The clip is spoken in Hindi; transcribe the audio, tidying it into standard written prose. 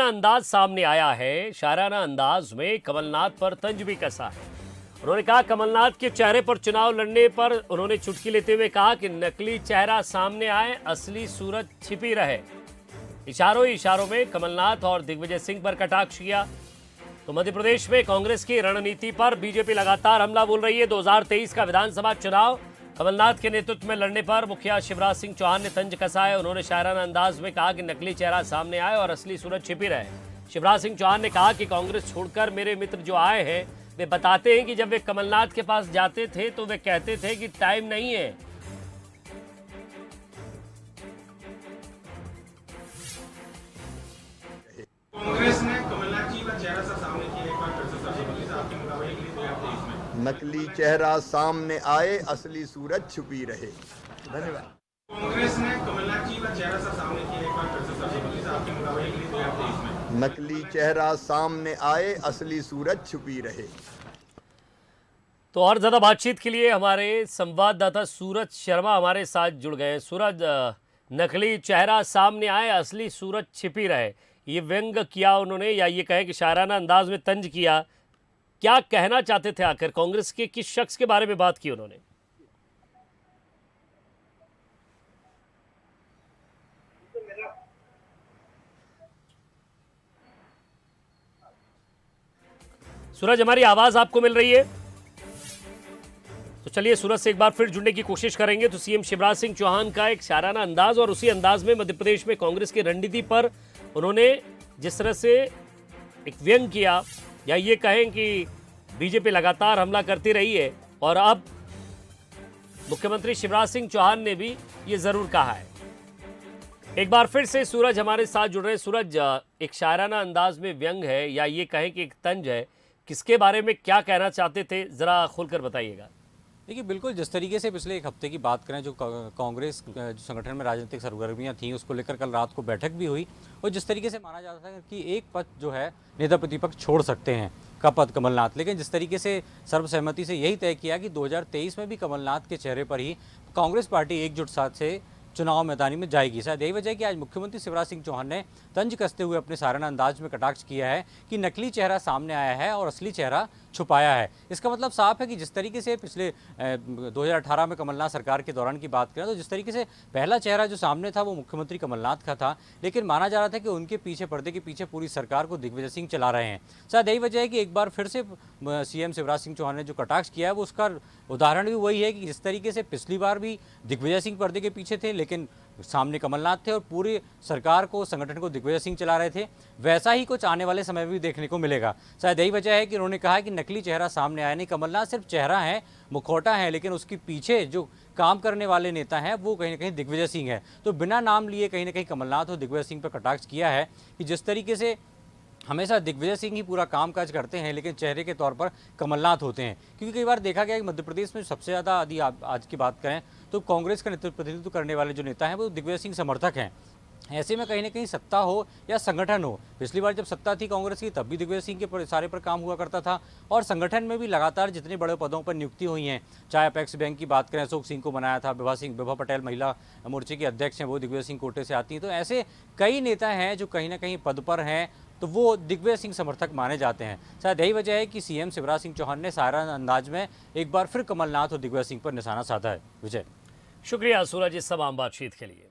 अंदाज सामने आया है। शायराना अंदाज में कमलनाथ पर तंज भी कसा है। उन्होंने कहा कमलनाथ के चेहरे पर चुनाव लड़ने पर उन्होंने चुटकी लेते हुए कहा कि नकली चेहरा सामने आए, असली सूरत छिपी रहे। इशारों इशारों में कमलनाथ और दिग्विजय सिंह पर कटाक्ष किया। तो मध्य प्रदेश में कांग्रेस की रणनीति पर बीजेपी लगातार हमला बोल रही है। 2023 का विधानसभा चुनाव कमलनाथ के नेतृत्व में लड़ने पर मुखिया शिवराज सिंह चौहान ने तंज कसा है। उन्होंने शायराना अंदाज में कहा कि नकली चेहरा सामने आए और असली सूरत छिपी रहे। शिवराज सिंह चौहान ने कहा कि कांग्रेस छोड़कर मेरे मित्र जो आए हैं वे बताते हैं कि जब वे कमलनाथ के पास जाते थे तो वे कहते थे कि टाइम नहीं है। कांग्रेस ने कमलनाथ जी का चेहरा सामने किया, एक बार फिर से प्लीज आपके मुकाबले के लिए 2023 में नकली चेहरा सामने आए, असली सूरत छुपी रहे। धन्यवाद। कांग्रेस ने कमलनाथ जी का चेहरा सामने किया, एक बार फिर से प्लीज आपके मुकाबले के लिए 2023 में नकली चेहरा सामने आए, असली सूरत छुपी रहे। तो और ज्यादा बातचीत के लिए हमारे संवाददाता सूरज शर्मा हमारे साथ जुड़ गए हैं। सूरज, नकली चेहरा सामने आए, असली सूरत छिपी रहे, ये व्यंग किया उन्होंने या ये कहे कि शायराना अंदाज में तंज किया, क्या कहना चाहते थे? आखिर कांग्रेस के किस शख्स के बारे में बात की उन्होंने? सूरज, हमारी आवाज आपको मिल रही है? तो चलिए सूरज से एक बार फिर जुड़ने की कोशिश करेंगे। तो सीएम शिवराज सिंह चौहान का एक शायराना अंदाज और उसी अंदाज में मध्य प्रदेश में कांग्रेस की रणनीति पर उन्होंने जिस तरह से एक व्यंग किया या ये कहें कि बीजेपी लगातार हमला करती रही है और अब मुख्यमंत्री शिवराज सिंह चौहान ने भी ये जरूर कहा है। एक बार फिर से सूरज हमारे साथ जुड़ रहे हैं। सूरज, एक शायराना अंदाज में व्यंग है या ये कहें कि एक तंज है, किसके बारे में क्या कहना चाहते थे, जरा खुलकर बताइएगा। देखिए, बिल्कुल जिस तरीके से पिछले एक हफ्ते की बात करें, जो कांग्रेस जो संगठन में राजनीतिक सरगर्मियां थीं उसको लेकर कल रात को बैठक भी हुई और जिस तरीके से माना जाता था कि एक पद जो है नेता प्रतिपक्ष छोड़ सकते हैं का पद कमलनाथ, लेकिन जिस तरीके से सर्वसहमति से यही तय किया कि 2023 में भी कमलनाथ के चेहरे पर ही कांग्रेस पार्टी एकजुट साथ से चुनाव मैदानी में जाएगी। शायद यही वजह है कि आज मुख्यमंत्री शिवराज सिंह चौहान ने तंज कसते हुए अपने शायराना अंदाज में कटाक्ष किया है कि नकली चेहरा सामने आया है और असली चेहरा छुपाया है। इसका मतलब साफ है कि जिस तरीके से पिछले 2018 में कमलनाथ सरकार के दौरान की बात करें तो जिस तरीके से पहला चेहरा जो सामने था वो मुख्यमंत्री कमलनाथ का था, लेकिन माना जा रहा था कि उनके पीछे, पर्दे के पीछे पूरी सरकार को दिग्विजय सिंह चला रहे हैं। शायद यही वजह है कि एक बार फिर से सीएम शिवराज सिंह चौहान ने जो कटाक्ष किया है वो उसका उदाहरण भी वही है कि जिस तरीके से पिछली बार भी दिग्विजय सिंह पर्दे के पीछे थे लेकिन सामने कमलनाथ थे और पूरी सरकार को, संगठन को दिग्विजय सिंह चला रहे थे, वैसा ही कुछ आने वाले समय में भी देखने को मिलेगा। शायद यही वजह है कि उन्होंने कहा कि नकली चेहरा सामने आया नहीं, कमलनाथ सिर्फ चेहरा है, मुखौटा है, लेकिन उसके पीछे जो काम करने वाले नेता हैं वो कहीं ना कहीं दिग्विजय सिंह है। तो बिना नाम लिए कहीं ना कहीं कमलनाथ और दिग्विजय सिंह पर कटाक्ष किया है कि जिस तरीके से हमेशा दिग्विजय सिंह ही पूरा कामकाज करते हैं लेकिन चेहरे के तौर पर कमलनाथ होते हैं। क्योंकि कई बार देखा गया कि मध्य प्रदेश में सबसे ज़्यादा यदि आज की बात करें तो कांग्रेस का प्रतिनिधित्व करने वाले जो नेता हैं वो दिग्विजय सिंह समर्थक हैं। ऐसे में कहीं ना कहीं सत्ता हो या संगठन हो, पिछली बार जब सत्ता थी कांग्रेस की तब भी दिग्विजय सिंह के सारे पर काम हुआ करता था और संगठन में भी लगातार जितने बड़े पदों पर नियुक्ति हुई हैं, चाहे अपेक्स बैंक की बात करें, अशोक सिंह को बनाया था, विभा पटेल महिला मोर्चे की अध्यक्ष हैं, वो दिग्विजय सिंह कोटे से आती हैं। तो ऐसे कई नेता हैं जो कहीं ना कहीं पद पर हैं तो वो दिग्विजय सिंह समर्थक माने जाते हैं। शायद यही वजह है कि सीएम शिवराज सिंह चौहान ने शायराना अंदाज में एक बार फिर कमलनाथ और दिग्विजय सिंह पर निशाना साधा है। विजय, शुक्रिया सूरज इस तमाम बातचीत के लिए।